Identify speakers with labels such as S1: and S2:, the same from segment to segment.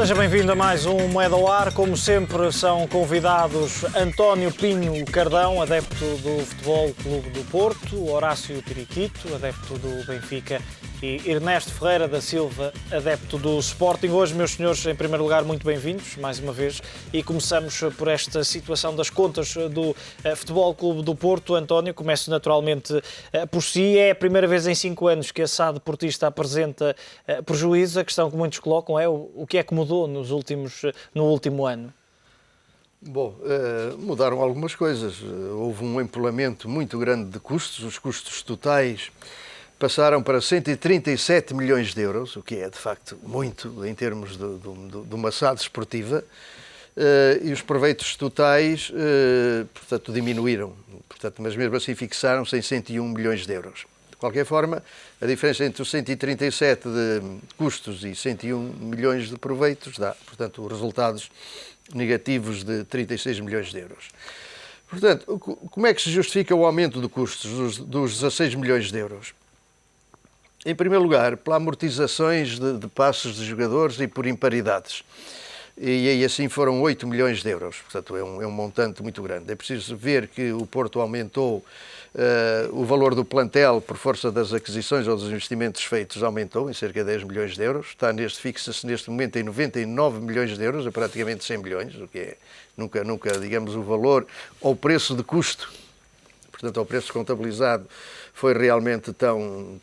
S1: Seja bem-vindo a mais um Moeda ao Ar. Como sempre, são convidados António Pinho Cardão, adepto do Futebol Clube do Porto, Horácio Piriquito, adepto do Benfica, e Ernesto Ferreira da Silva, adepto do Sporting. Hoje, meus senhores, em primeiro lugar, muito bem-vindos, mais uma vez, e começamos por esta situação das contas do Futebol Clube do Porto. António, começo naturalmente por si. É a primeira vez em 5 anos que a SAD Portista apresenta prejuízo. A questão que muitos colocam é o que é que mudou no último ano?
S2: Bom, mudaram algumas coisas. Houve um empolamento muito grande de custos. Os custos totais passaram para 137 milhões de euros, o que é, de facto, muito em termos de uma SAD esportiva. E os proveitos totais, portanto, diminuíram. Portanto, mas mesmo assim fixaram-se em 101 milhões de euros. De qualquer forma, a diferença entre os 137 de custos e 101 milhões de proveitos dá, portanto, resultados negativos de 36 milhões de euros. Portanto, como é que se justifica o aumento de custos dos 16 milhões de euros? Em primeiro lugar, pelas amortizações de passos de jogadores e por imparidades. E assim foram 8 milhões de euros. Portanto, é um montante muito grande. É preciso ver que o Porto aumentou o valor do plantel por força das aquisições ou dos investimentos feitos, aumentou em cerca de 10 milhões de euros. Fixa-se neste momento em 99 milhões de euros, a praticamente 100 milhões, o que é nunca, digamos, o valor ou o preço de custo, portanto, ao preço contabilizado, foi realmente tão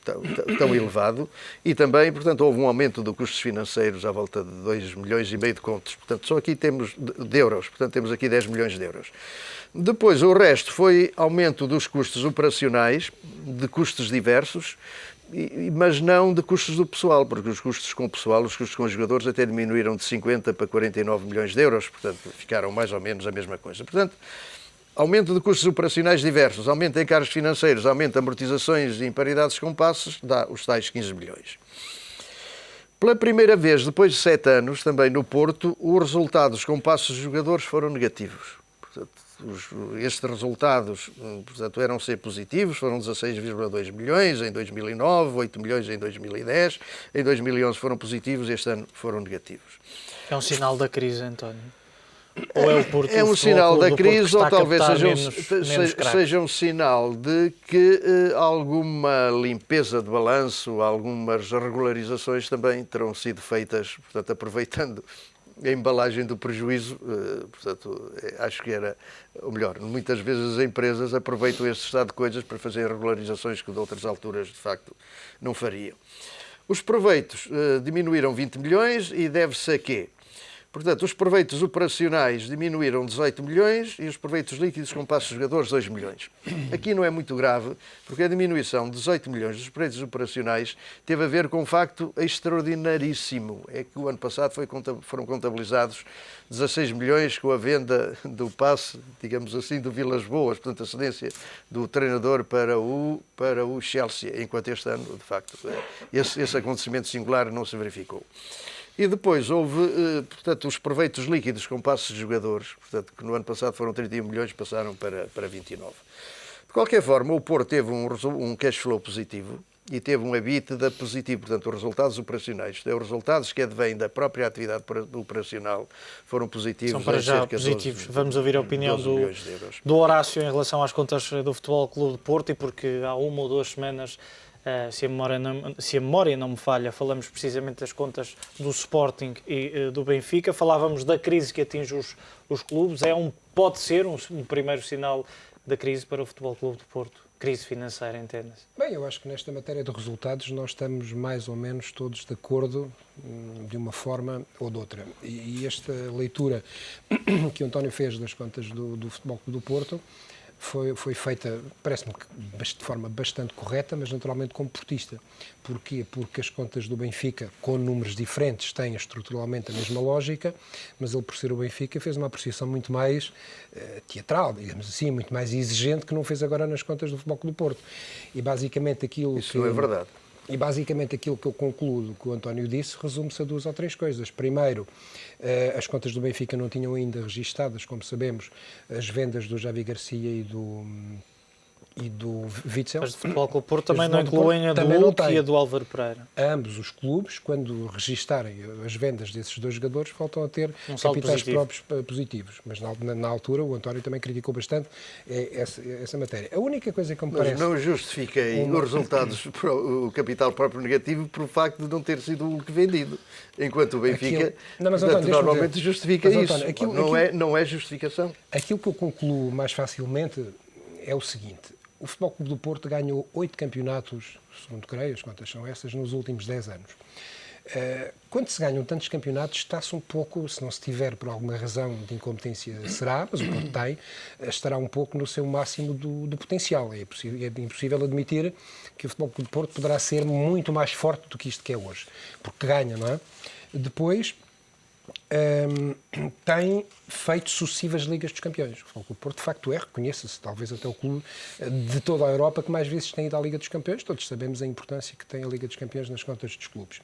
S2: elevado. E também, portanto, houve um aumento de custos financeiros à volta de 2 milhões e meio de contos. Portanto, só aqui temos de euros. Portanto, temos aqui 10 milhões de euros. Depois, o resto foi aumento dos custos operacionais, de custos diversos, mas não de custos do pessoal, porque os custos com o pessoal, os custos com os jogadores até diminuíram de 50 para 49 milhões de euros. Portanto, ficaram mais ou menos a mesma coisa. Portanto, aumento de custos operacionais diversos, aumento em encargos financeiros, aumento de amortizações e imparidades com passos, dá os tais 15 milhões. Pela primeira vez, depois de 7 anos, também no Porto, os resultados com passos de jogadores foram negativos. Portanto, estes resultados, portanto, eram ser positivos, foram 16,2 milhões em 2009, 8 milhões em 2010, em 2011 foram positivos, este ano foram negativos.
S1: É um sinal da crise, António? Ou é o Porto?
S2: É um sinal da crise, ou talvez
S1: seja
S2: seja um sinal de que alguma limpeza de balanço, algumas regularizações também terão sido feitas, portanto, aproveitando a embalagem do prejuízo. Portanto, acho que era o melhor. Muitas vezes as empresas aproveitam este estado de coisas para fazer regularizações que de outras alturas, de facto, não fariam. Os proveitos diminuíram 20 milhões e deve-se a quê? Portanto, os proveitos operacionais diminuíram 18 milhões e os proveitos líquidos com passos de jogadores 2 milhões. Aqui não é muito grave, porque a diminuição de 18 milhões dos proveitos operacionais teve a ver com um facto extraordinaríssimo. É que o ano passado foram contabilizados 16 milhões com a venda do passe, digamos assim, do Vilas Boas, portanto, a cedência do treinador para o Chelsea, enquanto este ano, de facto, esse acontecimento singular não se verificou. E depois houve, portanto, os proveitos líquidos com passos de jogadores, portanto, que no ano passado foram 31 milhões, passaram para 29. De qualquer forma, o Porto teve um cash flow positivo e teve um EBITDA positivo, portanto, os resultados operacionais, os resultados que advêm da própria atividade operacional foram positivos.
S1: São para já positivos. Vamos ouvir a opinião do Horácio em relação às contas do Futebol Clube de Porto, e porque há 1 ou 2 semanas, se a memória não me falha, falamos precisamente das contas do Sporting e do Benfica, falávamos da crise que atinge os clubes. Pode ser um primeiro sinal da crise para o Futebol Clube de Porto? Crise financeira, entende-se?
S3: Bem, eu acho que nesta matéria de resultados nós estamos mais ou menos todos de acordo, de uma forma ou de outra. E esta leitura que o António fez das contas do Futebol Clube do Porto foi feita, parece-me, de forma bastante correta, mas naturalmente como portista. Porquê? Porque as contas do Benfica, com números diferentes, têm estruturalmente a mesma lógica, mas ele, por ser o Benfica, fez uma apreciação muito mais teatral, digamos assim, muito mais exigente, que não fez agora nas contas do Futebol Clube do Porto. E basicamente aquilo
S2: Isso é verdade.
S3: E basicamente aquilo que eu concluo do que o António disse resume-se a 2 ou 3 coisas. Primeiro, as contas do Benfica não tinham ainda registadas, como sabemos, as vendas do Javi Garcia e do Witzel.
S1: Mas o Futebol Clube do Porto também
S3: Mas o
S1: não
S3: Futebol do
S1: incluem a
S3: Porto
S1: do
S3: também não
S1: Hulk
S3: tem.
S1: e a do Álvaro Pereira.
S3: Ambos os clubes, quando registarem as vendas desses dois jogadores, voltam a ter
S1: saldo
S3: capitais
S1: positivo.
S3: próprios positivos. Mas na altura o António também criticou bastante essa matéria. A única coisa que me
S2: Mas
S3: parece...
S2: não justifiquei os resultados, o capital próprio negativo, por facto de não ter sido o Hulk vendido. Enquanto o Benfica,
S3: Não, mas,
S2: portanto,
S3: António, deixa-me
S2: normalmente
S3: dizer.
S2: justifica
S3: Mas,
S2: isso.
S3: António,
S2: Não é justificação.
S3: Aquilo que eu concluo mais facilmente é o seguinte. O Futebol Clube do Porto ganhou 8 campeonatos, segundo creio, as contas são essas, nos últimos 10 anos. Quando se ganham tantos campeonatos, está-se um pouco, se não se tiver por alguma razão de incompetência, será, mas o Porto tem, estará um pouco no seu máximo do potencial. É impossível admitir que o Futebol Clube do Porto poderá ser muito mais forte do que isto que é hoje, porque ganha, não é? Depois, tem feito sucessivas Ligas dos Campeões. O Porto, de facto, reconheça-se, talvez até o clube de toda a Europa que mais vezes tem ido à Liga dos Campeões. Todos sabemos a importância que tem a Liga dos Campeões nas contas dos clubes.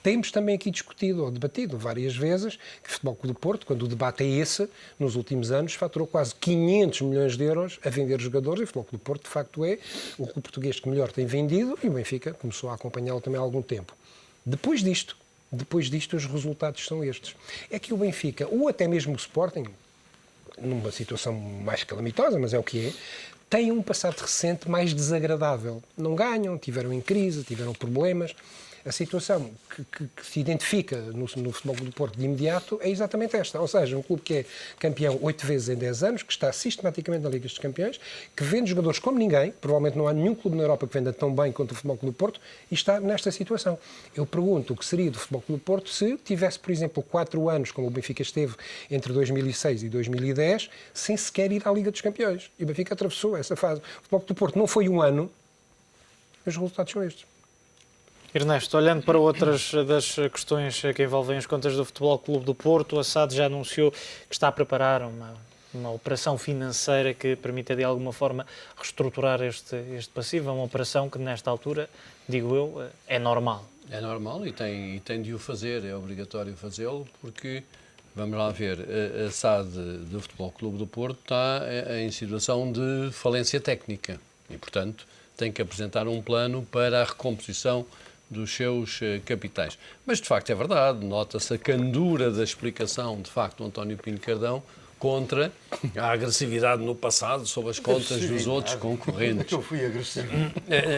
S3: Temos também aqui discutido ou debatido várias vezes que o Futebol Clube do Porto, quando o debate é esse, nos últimos anos, faturou quase 500 milhões de euros a vender jogadores, e o Futebol Clube do Porto, de facto, é o clube português que melhor tem vendido, e o Benfica começou a acompanhá-lo também há algum tempo. Depois disto, os resultados são estes. É que o Benfica, ou até mesmo o Sporting, numa situação mais calamitosa, mas é o que é, têm um passado recente mais desagradável. Não ganham, tiveram em crise, tiveram problemas. A situação que se identifica no Futebol Clube do Porto de imediato é exatamente esta. Ou seja, um clube que é campeão 8 vezes em 10 anos, que está sistematicamente na Liga dos Campeões, que vende jogadores como ninguém, provavelmente não há nenhum clube na Europa que venda tão bem quanto o Futebol Clube do Porto, e está nesta situação. Eu pergunto o que seria do Futebol Clube do Porto se tivesse, por exemplo, 4 anos, como o Benfica esteve entre 2006 e 2010, sem sequer ir à Liga dos Campeões. E o Benfica atravessou essa fase. O Futebol Clube do Porto não foi um ano, os resultados são estes.
S1: Ernesto, olhando para outras das questões que envolvem as contas do Futebol Clube do Porto, a SAD já anunciou que está a preparar uma operação financeira que permita de alguma forma reestruturar este passivo. É uma operação que nesta altura, digo eu, é normal.
S4: É normal e tem de o fazer, é obrigatório fazê-lo, porque, vamos lá ver, a SAD do Futebol Clube do Porto está em situação de falência técnica e, portanto, tem que apresentar um plano para a recomposição dos seus capitais. Mas, de facto, é verdade, nota-se a candura da explicação, de facto, do António Pinho Cardão contra a agressividade no passado sobre as contas dos outros concorrentes.
S2: Eu fui agressivo.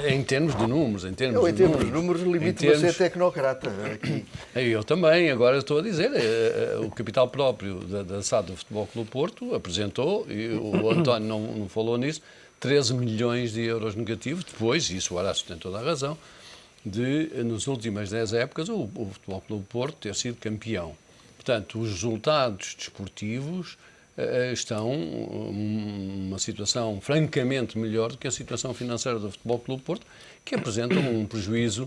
S4: Em termos de números, em termos
S2: Em termos de números, limito-me a ser tecnocrata aqui.
S4: Eu também, agora estou a dizer, o capital próprio da SAD do Futebol Clube Porto apresentou, e o António não falou nisso, 13 milhões de euros negativos, depois, e isso o Horácio tem toda a razão, nas últimas 10 épocas, o Futebol Clube Porto ter sido campeão. Portanto, os resultados desportivos estão numa situação francamente melhor do que a situação financeira do Futebol Clube Porto, que apresenta um prejuízo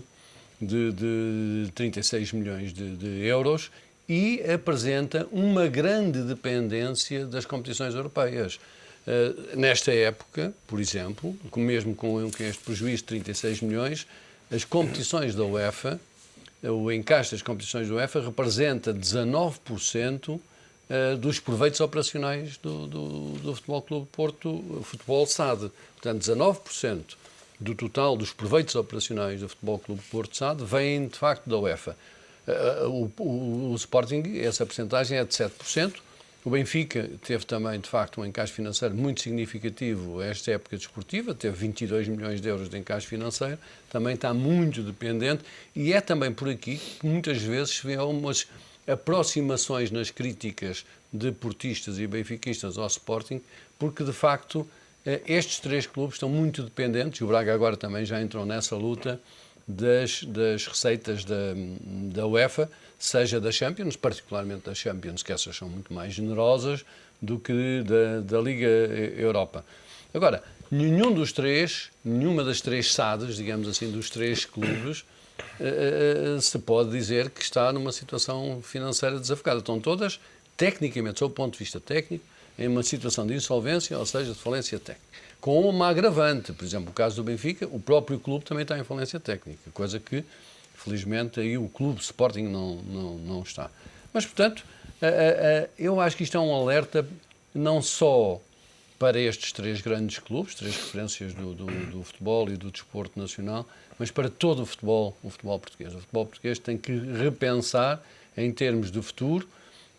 S4: de 36 milhões de euros e apresenta uma grande dependência das competições europeias. Nesta época, por exemplo, mesmo com este prejuízo de 36 milhões, as competições da UEFA, o encaixe das competições da UEFA representa 19% dos proveitos operacionais do Futebol Clube Porto, o Futebol SAD. Portanto, 19% do total dos proveitos operacionais do Futebol Clube Porto SAD vêm, de facto, da UEFA. O Sporting, essa percentagem é de 7%. O Benfica teve também, de facto, um encaixe financeiro muito significativo esta época desportiva, teve 22 milhões de euros de encaixe financeiro, também está muito dependente, e é também por aqui que muitas vezes se vê umas aproximações nas críticas de portistas e benfiquistas ao Sporting, porque, de facto, estes 3 clubes estão muito dependentes, e o Braga agora também já entrou nessa luta, das receitas da UEFA, seja da Champions, particularmente da Champions, que essas são muito mais generosas do que da Liga Europa. Agora, nenhuma das 3 SADs, digamos assim, dos 3 clubes, se pode dizer que está numa situação financeira desafogada. Estão todas, tecnicamente, sob o ponto de vista técnico, em uma situação de insolvência, ou seja, de falência técnica. Com uma agravante, por exemplo, o caso do Benfica, o próprio clube também está em falência técnica, coisa que, felizmente, aí o clube Sporting não está. Mas, portanto, eu acho que isto é um alerta não só para estes 3 grandes clubes, 3 referências do futebol e do desporto nacional, mas para todo o futebol português. O futebol português tem que repensar em termos de futuro,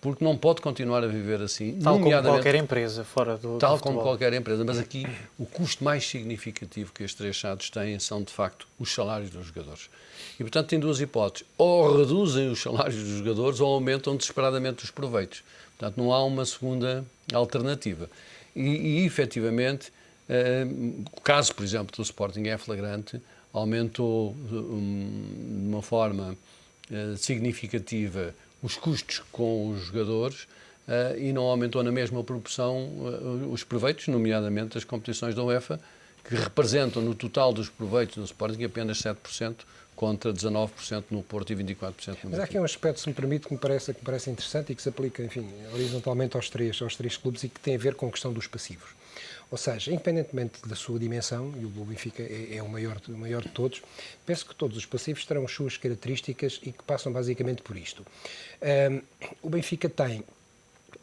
S4: porque não pode continuar a viver assim.
S1: Tal como qualquer empresa fora do
S4: Tal
S1: futebol.
S4: como qualquer empresa, mas aqui o custo mais significativo que estes 3 SADs têm são, de facto, os salários dos jogadores. E, portanto, tem 2 hipóteses. Ou reduzem os salários dos jogadores ou aumentam desesperadamente os proveitos. Portanto, não há uma segunda alternativa. E efetivamente, o caso, por exemplo, do Sporting é flagrante, aumentou de uma forma significativa os custos com os jogadores e não aumentou na mesma proporção os proveitos, nomeadamente as competições da UEFA, que representam no total dos proveitos do Sporting apenas 7%, contra 19% no Porto e 24% no Benfica.
S3: Mas há aqui um aspecto, se me permite, que me parece interessante e que se aplica, enfim, horizontalmente aos três clubes e que tem a ver com a questão dos passivos. Ou seja, independentemente da sua dimensão, e o Benfica é o maior de todos, penso que todos os passivos terão as suas características e que passam basicamente por isto. O Benfica tem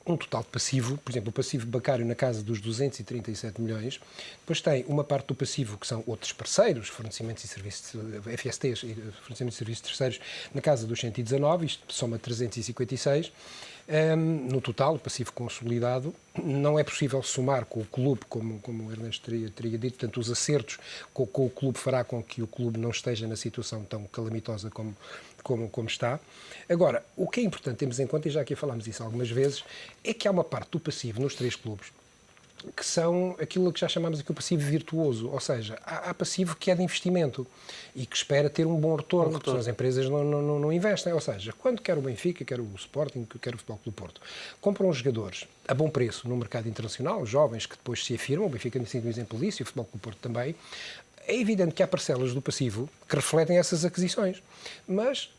S3: um total de passivo, por exemplo, o passivo bancário na casa dos 237 milhões, depois tem uma parte do passivo que são outros parceiros, fornecimentos e serviços, FSTs, fornecimentos e serviços terceiros, na casa dos 119, isto soma 356. No total, o passivo consolidado, não é possível somar com o clube, como o Ernesto teria dito, portanto, os acertos com o clube fará com que o clube não esteja na situação tão calamitosa como está. Agora, o que é importante termos em conta, e já aqui falámos isso algumas vezes, é que há uma parte do passivo nos 3 clubes que são aquilo que já chamamos aqui o passivo virtuoso, ou seja, há passivo que é de investimento e que espera ter um bom retorno, porque as empresas não investem, ou seja, quando quer o Benfica, quer o Sporting, quer o Futebol Clube do Porto, compram os jogadores a bom preço no mercado internacional, jovens que depois se afirmam, o Benfica tem sido um exemplo disso e o Futebol Clube do Porto também. É evidente que há parcelas do passivo que refletem essas aquisições, mas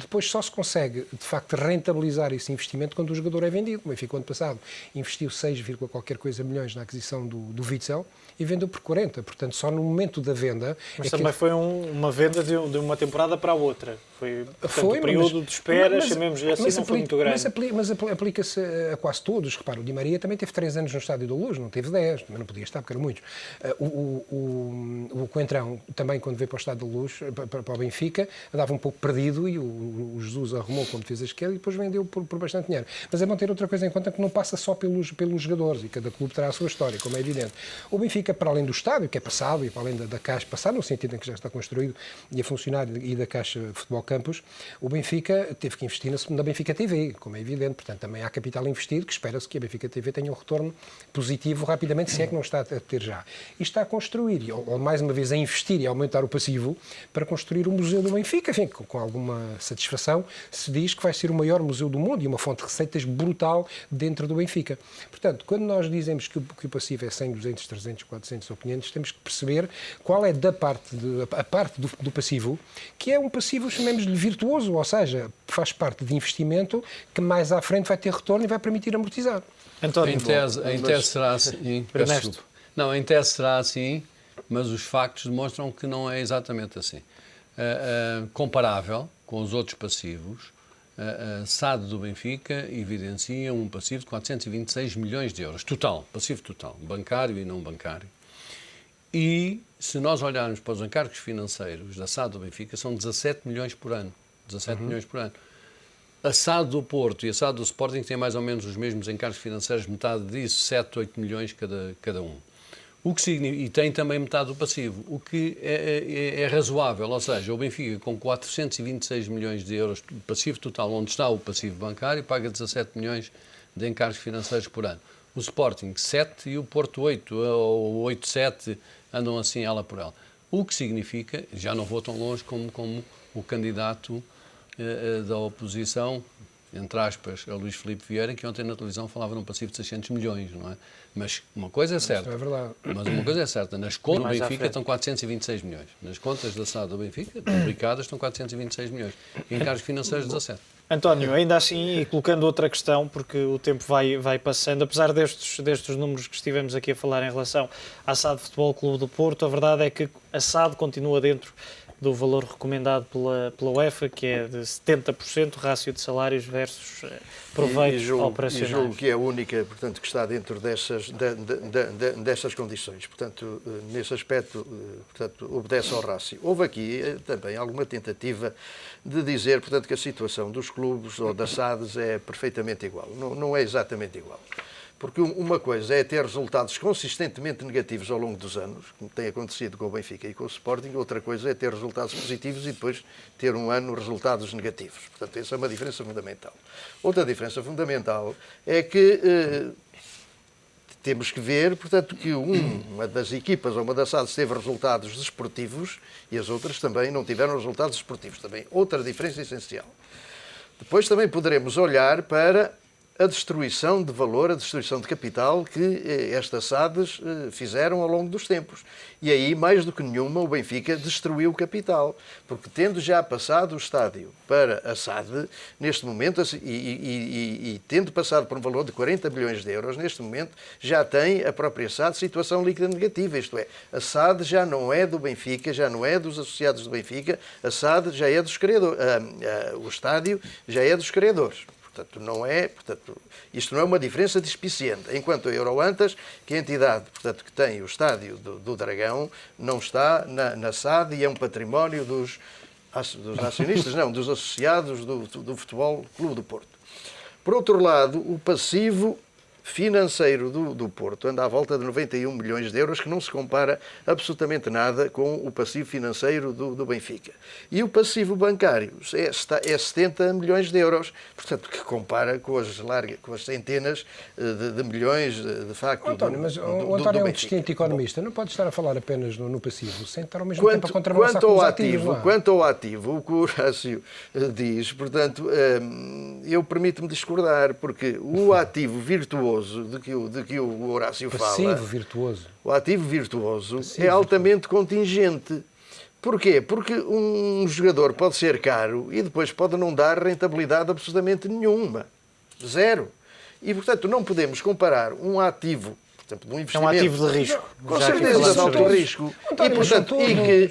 S3: depois só se consegue, de facto, rentabilizar esse investimento quando o jogador é vendido. O Benfica, ano passado, investiu 6, qualquer coisa milhões na aquisição do Witsel e vendeu por 40. Portanto, só no momento da venda...
S1: Mas também foi uma venda de uma temporada para a outra. Foi, o período de espera, chamemos-lhe assim, não foi muito grande.
S3: Mas aplica-se a quase todos. Repara, o Di Maria também teve 3 anos no Estádio da Luz, não teve 10, mas não podia estar porque eram muitos. O Coentrão também, quando veio para o Estádio da Luz, para o Benfica, andava um pouco perdido e o Jesus arrumou como defesa esquerda e depois vendeu por bastante dinheiro. Mas é bom ter outra coisa em conta, que não passa só pelos jogadores, e cada clube terá a sua história, como é evidente. O Benfica, para além do estádio, que é passado, e para além da Caixa, passado no sentido em que já está construído e a funcionar, e da Caixa Futebol Campos, o Benfica teve que investir na Benfica TV, como é evidente. Portanto, também há capital investido, que espera-se que a Benfica TV tenha um retorno positivo rapidamente, se é que não está a ter já. E está a construir, ou mais uma vez a investir e a aumentar o passivo, para construir o Museu do Benfica. Enfim, com alguma satisfação, se diz que vai ser o maior museu do mundo e uma fonte de receitas brutal dentro do Benfica. Portanto, quando nós dizemos que o passivo é 100, 200, 300, 400 ou 500, temos que perceber qual é a parte do passivo, que é um passivo, chamemos-lhe virtuoso, ou seja, faz parte de investimento que mais à frente vai ter retorno e vai permitir amortizar.
S1: António,
S4: em tese será assim. Não, em tese será assim, mas os factos demonstram que não é exatamente assim. Comparável com os outros passivos, a SAD do Benfica evidencia um passivo de 426 milhões de euros, passivo total, bancário e não bancário. E, se nós olharmos para os encargos financeiros da SAD do Benfica, são 17 milhões por ano. 17 milhões por ano. A SAD do Porto e a SAD do Sporting têm mais ou menos os mesmos encargos financeiros, metade disso, 7, 8 milhões cada um. O que significa, e tem também metade do passivo, o que é razoável, ou seja, o Benfica com 426 milhões de euros de passivo total, onde está o passivo bancário, paga 17 milhões de encargos financeiros por ano. O Sporting 7 e o Porto 8, ou 8, 7, andam assim ela por ela. O que significa, já não vou tão longe como o candidato da oposição, entre aspas, a Luís Filipe Vieira, que ontem na televisão falava num passivo de 600 milhões, não é? Mas uma coisa é certa.
S3: Isso é verdade.
S4: Mas uma coisa é certa, nas contas do Benfica estão 426 milhões. Nas contas da SAD do Benfica, publicadas, estão 426 milhões. E encargos financeiros 17.
S1: António, ainda assim, e colocando outra questão, porque o tempo vai passando, apesar destes números que estivemos aqui a falar em relação à SAD Futebol Clube do Porto, a verdade é que a SAD continua dentro do valor recomendado pela UEFA, que é de 70% rácio de salários versus proveitos operacionais.
S2: E julgo que é a única, portanto, que está dentro dessas condições. Portanto, nesse aspecto, portanto, obedece ao rácio. Houve aqui também alguma tentativa de dizer, portanto, que a situação dos clubes ou das SADs é perfeitamente igual. Não é exatamente igual. Porque uma coisa é ter resultados consistentemente negativos ao longo dos anos, como tem acontecido com o Benfica e com o Sporting, outra coisa é ter resultados positivos e depois ter um ano resultados negativos. Portanto, essa é uma diferença fundamental. Outra diferença fundamental é que temos que ver, portanto, que uma das equipas ou uma das SADs teve resultados desportivos e as outras também não tiveram resultados desportivos. Também outra diferença essencial. Depois também poderemos olhar para a destruição de valor, a destruição de capital que estas SADs fizeram ao longo dos tempos. E aí, mais do que nenhuma, o Benfica destruiu o capital, porque tendo já passado o estádio para a SAD, neste momento, e tendo passado por um valor de 40 milhões de euros, neste momento já tem a própria SAD situação líquida negativa, isto é, a SAD já não é do Benfica, já não é dos associados do Benfica, a SAD já é dos criadores, o estádio já é dos criadores. Portanto, isto não é uma diferença despiciente. Enquanto a Euroantas, que é a entidade, portanto, que tem o estádio do Dragão, não está na SAD e é um património dos acionistas, não, dos associados do Futebol Clube do Porto. Por outro lado, o passivo financeiro do Porto anda à volta de 91 milhões de euros, que não se compara absolutamente nada com o passivo financeiro do Benfica. E o passivo bancário é 70 milhões de euros, portanto, que compara com as centenas de milhões, de facto,
S3: António, mas o António é um distinto economista, não pode estar a falar apenas no passivo, sem estar ao mesmo tempo a contrabalançar com os ativos.
S2: Quanto ao ativo, o que o Horácio diz, portanto, eu permito-me discordar, porque o ativo virtuoso de que o Horácio fala, o ativo virtuoso é altamente contingente. Porquê? Porque um jogador pode ser caro e depois pode não dar rentabilidade absolutamente nenhuma. Zero. E, portanto, não podemos comparar um ativo, portanto, de um investimento...
S1: É um ativo de risco.
S2: Com certeza, de alto risco.
S3: António,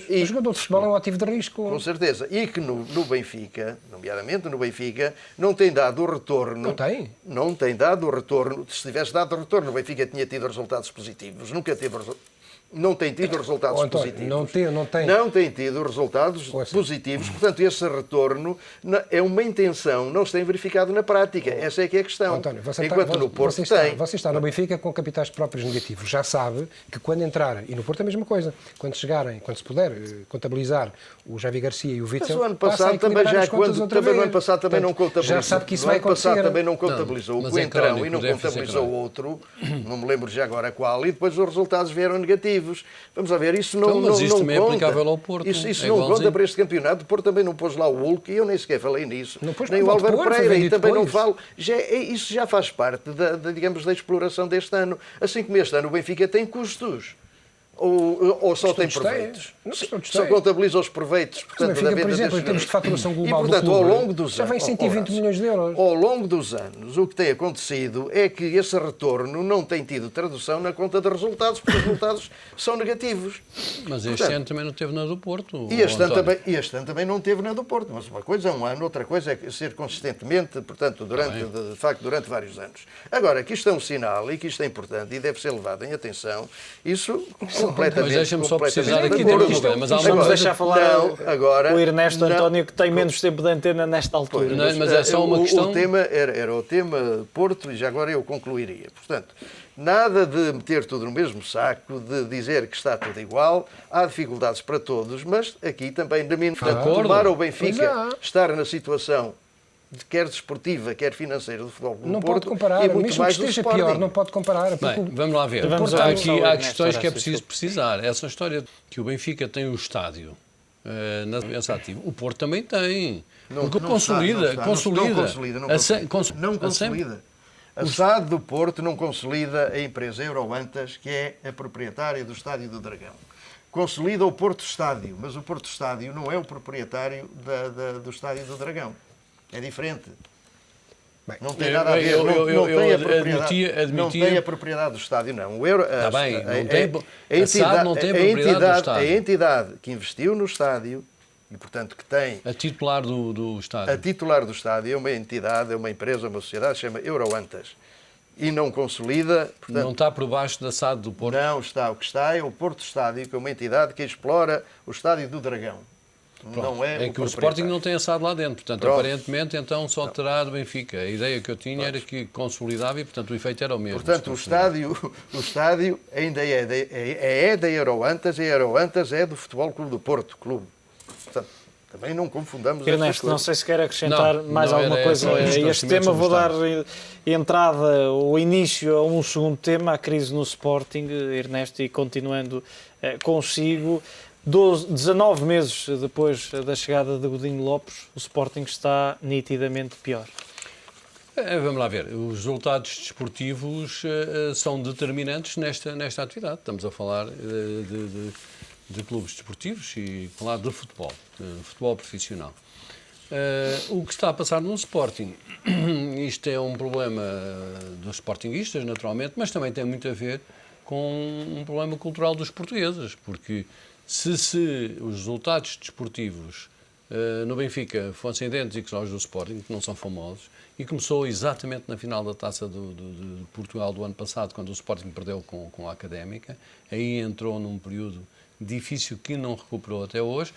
S3: o jogador de futebol é um ativo de risco.
S2: Com certeza. E que no Benfica, nomeadamente no Benfica, não tem dado o retorno...
S3: Não tem?
S2: Não tem dado o retorno. Se tivesse dado o retorno, o Benfica tinha tido resultados positivos. Nunca teve não tem tido resultados
S3: António,
S2: positivos.
S3: Não
S2: tem tido resultados positivos. Portanto, esse retorno é uma intenção, não se tem verificado na prática. Essa é que é a questão.
S3: António,
S2: no Porto
S3: você está no Benfica com capitais próprios negativos. Já sabe que quando entrar, e no Porto é a mesma coisa, quando se puder contabilizar o Javi Garcia e o Witzel,
S2: mas o ano passado também no ano passado também não contabilizou.
S3: Já sabe que isso vai acontecer.
S2: No ano passado também não contabilizou o Coentrão e não contabilizou o outro, não me lembro já agora qual, e depois os resultados vieram negativos. Vamos a ver, isso não
S4: mas isso também
S2: conta.
S4: É aplicável ao Porto.
S2: Isso não conta para este campeonato. O Porto também não pôs lá o Hulk e eu nem sequer falei nisso. Nem o Álvaro Pereira e também não falo. Isso já faz parte da exploração deste ano. Assim como este ano o Benfica tem custos. Ou só tem proveitos? Só contabiliza os proveitos.
S3: Portanto, Benfica, por exemplo, em termos de faturação global
S2: do clube,
S3: ao longo dos anos, já vem 120 milhões de euros.
S2: Ao longo dos anos, o que tem acontecido é que esse retorno não tem tido tradução na conta de resultados, porque os resultados são negativos.
S4: Mas este ano também não teve na do Porto.
S2: E este ano também não teve na do Porto. Mas uma coisa é um ano, outra coisa é ser consistentemente, portanto, durante vários anos. Agora, que isto é um sinal e que isto é importante e deve ser levado em atenção, isso...
S4: Mas deixa-me só precisar aqui de
S1: mas vamos deixar falar o Ernesto António, que tem menos tempo de antena nesta altura.
S4: Mas é só uma questão...
S2: O tema era o tema Porto e já agora eu concluiria. Portanto, nada de meter tudo no mesmo saco, de dizer que está tudo igual, há dificuldades para todos, mas aqui também, tomar o Benfica estar na situação quer desportiva, quer financeira do futebol do
S3: não
S2: Porto,
S3: pode comparar,
S2: e muito
S3: mesmo
S2: mais
S3: que esteja pior, não pode comparar.
S4: Bem, vamos lá ver. Há questões que é preciso precisar. Essa história que o Benfica tem o estádio na doença ativa, o Porto também tem. Porque consolida.
S2: Não consolida. A SAD do Porto não consolida a empresa Euroantas, que é a proprietária do Estádio do Dragão. Consolida o Porto Estádio, mas o Porto Estádio não é o proprietário do Estádio do Dragão. É diferente. Bem, não tem nada a ver. Não tem a propriedade do estádio, não.
S4: Está bem, a SAD não tem a propriedade do estádio.
S2: A entidade que investiu no estádio e, portanto, que tem...
S4: A titular do estádio.
S2: A titular do estádio é uma entidade, é uma empresa, uma sociedade, se chama Euroantas. E não consolida... Portanto,
S4: não está por baixo da SAD do Porto?
S2: Não está. O que está é o Porto Estádio, que é uma entidade que explora o Estádio do Dragão.
S4: Pronto,
S2: não é
S4: que o Sporting não tem a SAD lá dentro. Portanto,
S2: Pronto.
S4: Aparentemente, então, só terá do Benfica. A ideia que eu tinha era que consolidava e, portanto, o efeito era o mesmo.
S2: Portanto, o estádio ainda é da Euroantas, e a Euroantas é do Futebol Clube do Porto. Clube. Portanto, também não confundamos
S1: Ernesto, não sei se quer acrescentar mais alguma coisa a este tema. Vou dar entrada ou início a um segundo tema, a crise no Sporting, Ernesto, e continuando consigo. 19 meses depois da chegada de Godinho Lopes, o Sporting está nitidamente pior.
S4: Vamos lá ver. Os resultados desportivos são determinantes nesta atividade. Estamos a falar de clubes desportivos e falar de futebol profissional. O que está a passar no Sporting, isto é um problema dos sportinguistas, naturalmente, mas também tem muito a ver com um problema cultural dos portugueses, porque se os resultados desportivos no Benfica fossem idênticos aos do Sporting, que não são famosos, e começou exatamente na final da Taça de Portugal do ano passado, quando o Sporting perdeu com a Académica, aí entrou num período difícil que não recuperou até hoje.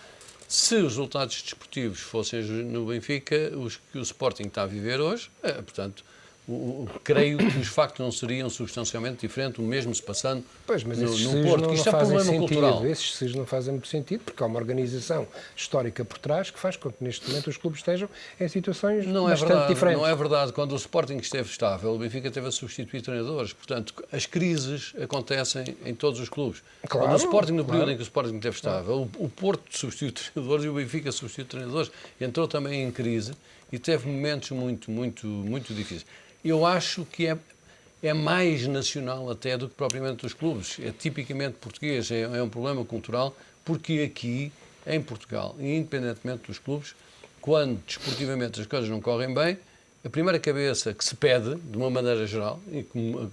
S4: Se os resultados desportivos fossem no Benfica, os que o Sporting está a viver hoje, portanto, creio que os factos não seriam substancialmente diferentes, o mesmo se passando no Porto, que isto é um problema cultural.
S3: Esses decisos não fazem muito sentido, porque há uma organização histórica por trás que faz com que neste momento os clubes estejam em situações bastante diferentes.
S4: Não é verdade. Quando o Sporting esteve estável, o Benfica teve a substituir treinadores. Portanto, as crises acontecem em todos os clubes.
S3: Claro,
S4: quando o Sporting, no período em que o Sporting esteve estável, o Porto substituiu treinadores e o Benfica substituiu treinadores. Entrou também em crise e teve momentos muito, muito, muito difíceis. Eu acho que é mais nacional até do que propriamente dos clubes. É tipicamente português, é um problema cultural, porque aqui, em Portugal, independentemente dos clubes, quando desportivamente as coisas não correm bem, a primeira cabeça que se pede, de uma maneira geral, e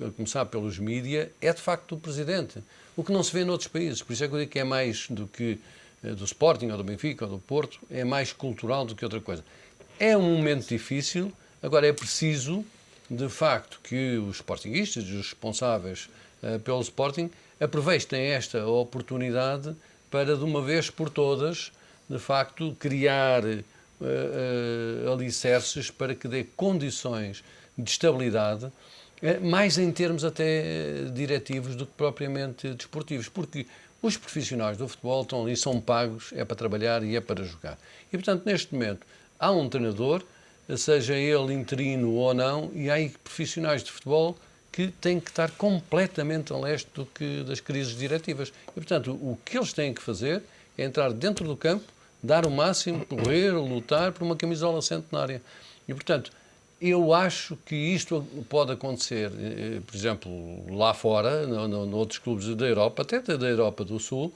S4: a começar pelos mídia, é de facto o Presidente. O que não se vê noutros países. Por isso é que eu digo que é mais do que do Sporting, ou do Benfica, ou do Porto, é mais cultural do que outra coisa. É um momento difícil, agora é preciso, de facto, que os sportinguistas, os responsáveis pelo Sporting, aproveitem esta oportunidade para, de uma vez por todas, de facto, criar alicerces para que dê condições de estabilidade, mais em termos até diretivos do que propriamente desportivos, porque os profissionais do futebol estão ali, são pagos, é para trabalhar e é para jogar. E, portanto, neste momento, há um treinador, seja ele interino ou não, e há aí profissionais de futebol que têm que estar completamente a leste das crises diretivas. E, portanto, o que eles têm que fazer é entrar dentro do campo, dar o máximo, correr, lutar por uma camisola centenária. E, portanto, eu acho que isto pode acontecer, por exemplo, lá fora, noutros clubes da Europa, até da Europa do Sul,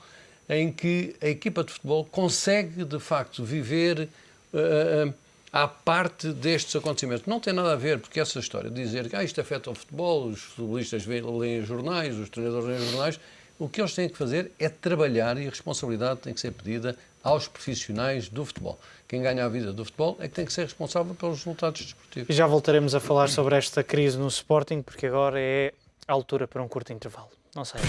S4: em que a equipa de futebol consegue, de facto, viver à parte destes acontecimentos. Não tem nada a ver, porque essa história de dizer que isto afeta o futebol, os futebolistas leem jornais, os treinadores leem jornais, o que eles têm que fazer é trabalhar e a responsabilidade tem que ser pedida aos profissionais do futebol. Quem ganha a vida do futebol é que tem que ser responsável pelos resultados desportivos.
S1: E já voltaremos a falar sobre esta crise no Sporting, porque agora é a altura para um curto intervalo. Não sei.